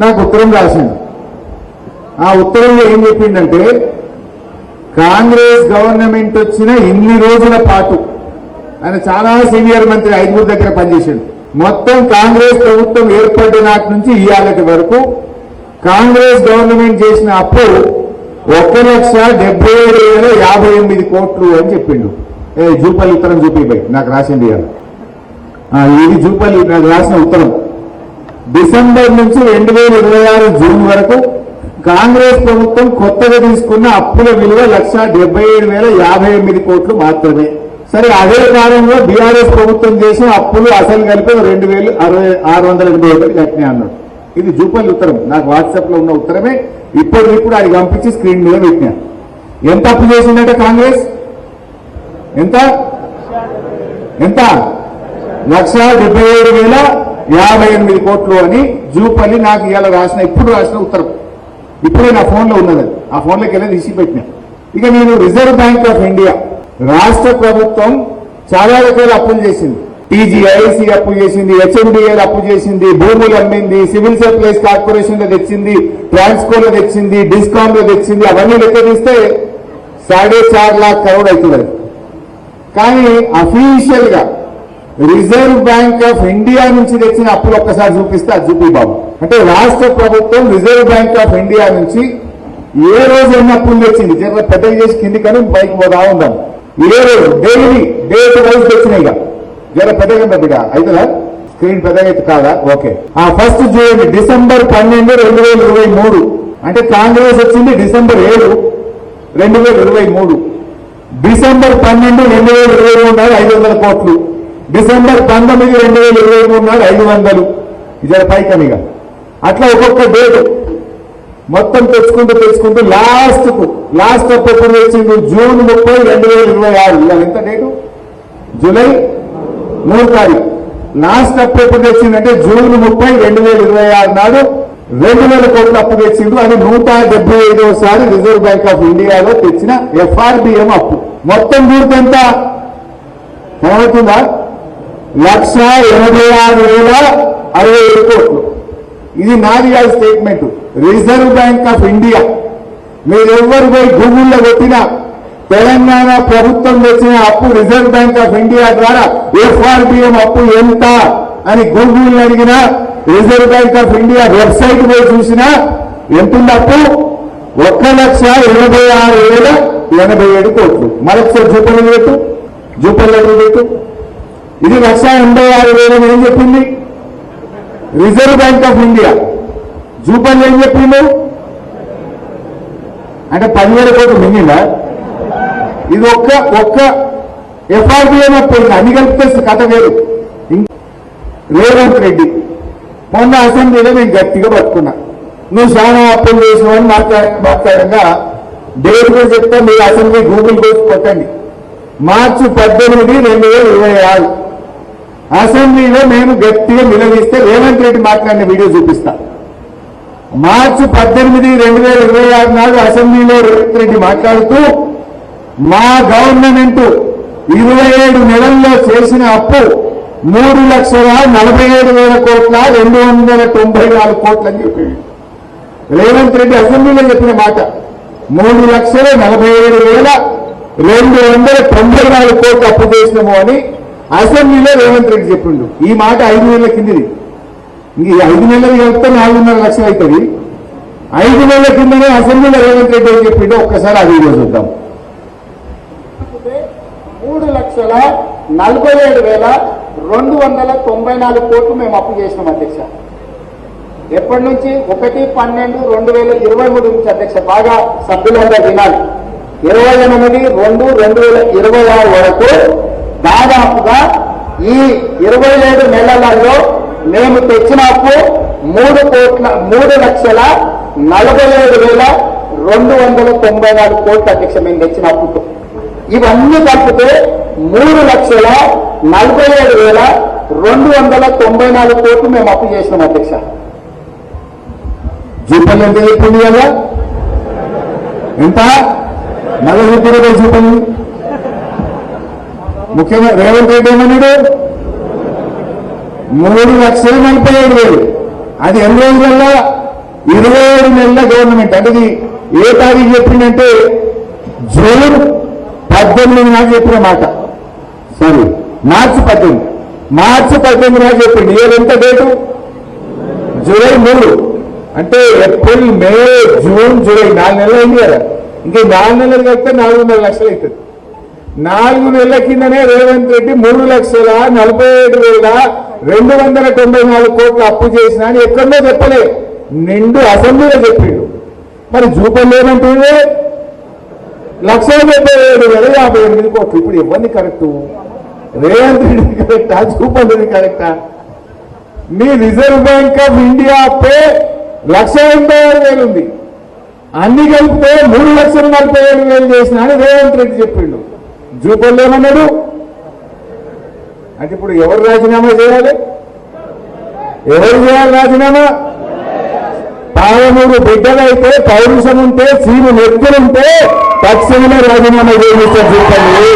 నాకు ఉత్తరం రాసిండు. ఆ ఉత్తరంలో ఏం చెప్పిండంటే, కాంగ్రెస్ గవర్నమెంట్ వచ్చిన ఇన్ని రోజుల పాటు ఆయన చాలా సీనియర్ మంత్రి 5 దగ్గర పనిచేశాడు. మొత్తం కాంగ్రెస్ ప్రభుత్వం ఏర్పడిన నాటి నుంచి ఇవాళటి వరకు కాంగ్రెస్ గవర్నమెంట్ చేసిన అప్పు 1,77,058 కోట్లు అని చెప్పిండు. జూపల్లి ఉత్తరం చూపిపోయి నాకు రాసింది ఇవాళ. ఇది జూపల్లి నాకు రాసిన ఉత్తరం. డిసెంబర్ నుంచి 2026 జూన్ వరకు కాంగ్రెస్ ప్రభుత్వం కొత్తగా తీసుకున్న అప్పుల విలువ 1,77,058 కోట్లు మాత్రమే. సరే, అదే కాలంలో బీఆర్ఎస్ ప్రభుత్వం చేసిన అప్పులు అసలు కలిపి 2,681 కట్టినా అన్నాడు. ఇది జూపల్లి ఉత్తరం, నాకు వాట్సాప్ లో ఉన్న ఉత్తరమే. ఇప్పుడు అది పంపించి స్క్రీన్ మీద పెట్టినా. ఎంత అప్పు చేసిందంటే కాంగ్రెస్ ఎంత 1,77,058 కోట్లు అని జూపల్లి నాకు ఇవాళ ఇప్పుడు రాసిన ఉత్తరం. ఇప్పుడే నా ఫోన్లో ఉన్నది. ఆ ఫోన్లోకి వెళ్ళి తీసి పెట్టినా. ఇక నేను రిజర్వ్ బ్యాంక్ ఆఫ్ ఇండియా రాష్ట్ర ప్రభుత్వం చాలా రకాల అప్పులు చేసింది. టీజీఐసీ అప్పు చేసింది, హెచ్ఎండిఏ అప్పు చేసింది, భూములు అమ్మింది, సివిల్ సప్లైస్ కార్పొరేషన్ లో తెచ్చింది, ట్రాన్స్కోలో తెచ్చింది, డిస్కామ్ లో తెచ్చింది. అవన్నీ లెక్క తీస్తే 4.5 लाख కరోడ్ అవుతుంది. కానీ అఫీషియల్ గా రిజర్వ్ బ్యాంక్ ఆఫ్ ఇండియా నుంచి తెచ్చిన అప్పులు ఒక్కసారి చూపిస్తే అది చూపి బాబు. అంటే రాష్ట్ర ప్రభుత్వం రిజర్వ్ బ్యాంక్ ఆఫ్ ఇండియా నుంచి ఏ రోజు ఎన్ని అప్పులు తెచ్చింది, పెద్దగా చేసి కింది కానీ పైకి పోదా ఉందాం. ఏ రోజు డైలీ డేట్ వైజ్ తెచ్చినాయిగా పెద్దగా పెద్దగా అవుతుందా? స్క్రీన్ పెద్దగా అయితే కాదా? ఓకే. ఫస్ట్ చూడండి, డిసెంబర్ 12, 2023 అంటే కాంగ్రెస్ వచ్చింది డిసెంబర్ 7, 2023. డిసెంబర్ 12, 2023 నాడు 500 కోట్లు. డిసెంబర్ 19, 2023 నాడు 500. ఇది పైకనిగా అట్లా ఒక్కొక్క డేట్ మొత్తం తెచ్చుకుంటూ లాస్ట్ అప్పు ఎప్పుడు తెచ్చింది? జూన్ 30, 2026. ఇవాళ ఎంత డేటు? జూలై 3 తారీఖు. లాస్ట్ అప్పు ఎప్పుడు తెచ్చిందంటే జూన్ 30, 2026 నాడు 2,000 కోట్ల అప్పు తెచ్చిండు. అది 175వసారి రిజర్వ్ బ్యాంక్ ఆఫ్ ఇండియాలో తెచ్చిన ఎఫ్ఆర్బిఎం అప్పు. మొత్తం కూడితే ఎంత కనబడుతుందా? 1,86,067 కోట్లు. ఇది నాది కాదు statement, reserve bank of India. మీరెవ్వరు పోయి గూగుల్లో పెట్టినా తెలంగాణ ప్రభుత్వం తెచ్చిన అప్పు రిజర్వ్ బ్యాంక్ ఆఫ్ ఇండియా ద్వారా ఎఫ్ఆర్బిఎం అప్పు ఎంత అని గూగుల్ అడిగినా, reserve bank of India website పోయి చూసినా ఎంతుంది అప్పు? 1,86,087 కోట్లు. మరొకసారి జూపల్లి పెట్టు. ఇది 1,86,000 ఏం చెప్పింది reserve bank of India. Jupally ఏం చెప్పిండు అంటే 10,000 కోట్లు మింగిందా? ఇది ఒక్క ఎఫ్ఆర్బిఎం అప్పు. అన్ని కలిపితే కథ వేరు. రేవంత్ రెడ్డి మొన్న అసెంబ్లీలో నేను గట్టిగా పట్టుకున్నా, నువ్వు చాలా అప్పులు చేసినావని మాట్లాడంగా డేట్ కూడా చెప్తా. మీరు అసెంబ్లీ గూగుల్ కోసి కొట్టండి. మార్చి 18, 2026 అసెంబ్లీలో మేము గట్టిగా నిలదీస్తే రేవంత్ రెడ్డి మాట్లాడిన వీడియో చూపిస్తా. మార్చి 18, 2026 నాడు అసెంబ్లీలో రేవంత్ రెడ్డి మాట్లాడుతూ, మా గవర్నమెంట్ 27 నెలల్లో చేసిన అప్పు 3,47,000 కోట్ల 294 కోట్లు అని చెప్పాడు. రేవంత్ రెడ్డి అసెంబ్లీలో చెప్పిన మాట 3,47,294 కోట్లు అప్పు చేసినాము అని అసెంబ్లీలో రేవంత్ రెడ్డి చెప్పిండు. ఈ మాట 5 నెలల కిందిది. ఇంక 5 నెలలు చెప్తే 4.5 లక్షలు అవుతుంది. 5 నెలల కిందనే అసెంబ్లీలో రేవంత్ రెడ్డి ఏం చెప్పిండో ఒక్కసారి ఆ వీడియో చూద్దాం. 3,47,294 కోట్లు మేము అప్పు చేసినాం అధ్యక్ష. ఎప్పటి నుంచి? 1/12/2023 నుంచి అధ్యక్ష. బాగా సభ్యులంతా వినాలి. 28/2/2026 వరకు దాదాపుగా ఈ 27 నెలలలో మేము తెచ్చిన అప్పు 3,47,294 కోట్లు అధ్యక్ష. మేము తెచ్చిన అప్పుతో ఇవన్నీ కలిపితే 3,47,294 కోట్లు మేము అప్పు చేసినాం అధ్యక్ష. జూపల్లి ఎంత చెప్పింది కదా? ఎంత? 40 చూపండి. ముఖ్యంగా రేవంత్ రెడ్డి ఏమన్నాడు? 3,47,000. అది ఎన్ని రోజులలో? 27 నెలల గవర్నమెంట్ అంటే ఇది ఏ తారీఖు చెప్పిందంటే జూన్ 18 నాడు చెప్పిన మాట. సారీ, మార్చి 18 నాడు చెప్పింది. ఇయర్ ఎంత డేటు? జూలై 3. అంటే ఏప్రిల్, మే, జూన్, జూలై 4 నెలలు అయింది కదా. ఇంక 4 నెలలు కలిపితే 4.5 లక్షలు అవుతుంది. 4 నెలల కిందనే రేవంత్ రెడ్డి 3,47,294 కోట్లు అప్పు చేసినా అని ఎక్కడో చెప్పలే, నిండు అసెంబ్లీలో చెప్పిండు. మరి జూపల్లి ఏమంటుంది? 1,77,58 కోట్లు. ఇప్పుడు ఎవరిని కరెక్టు? రేవంత్ రెడ్డి కరెక్టా? జూపల్లి కరెక్టా? మీ రిజర్వ్ బ్యాంక్ ఆఫ్ ఇండియా పే 1,86,000 ఉంది. అన్ని కలిపితే 3,47,000 చేసిన అని రేవంత్ రెడ్డి చెప్పిండు. జూపల్లి ఏమన్నాడు? అంటే ఇప్పుడు ఎవరు రాజీనామా చేయాలి? ఎవరు చేయాలి రాజీనామా? పాలమూరు బిడ్డలైతే, పౌరుషం ఉంటే, సీను నెత్తులుంటే తక్షణమే రాజీనామా చేస్తారు జూపల్లి.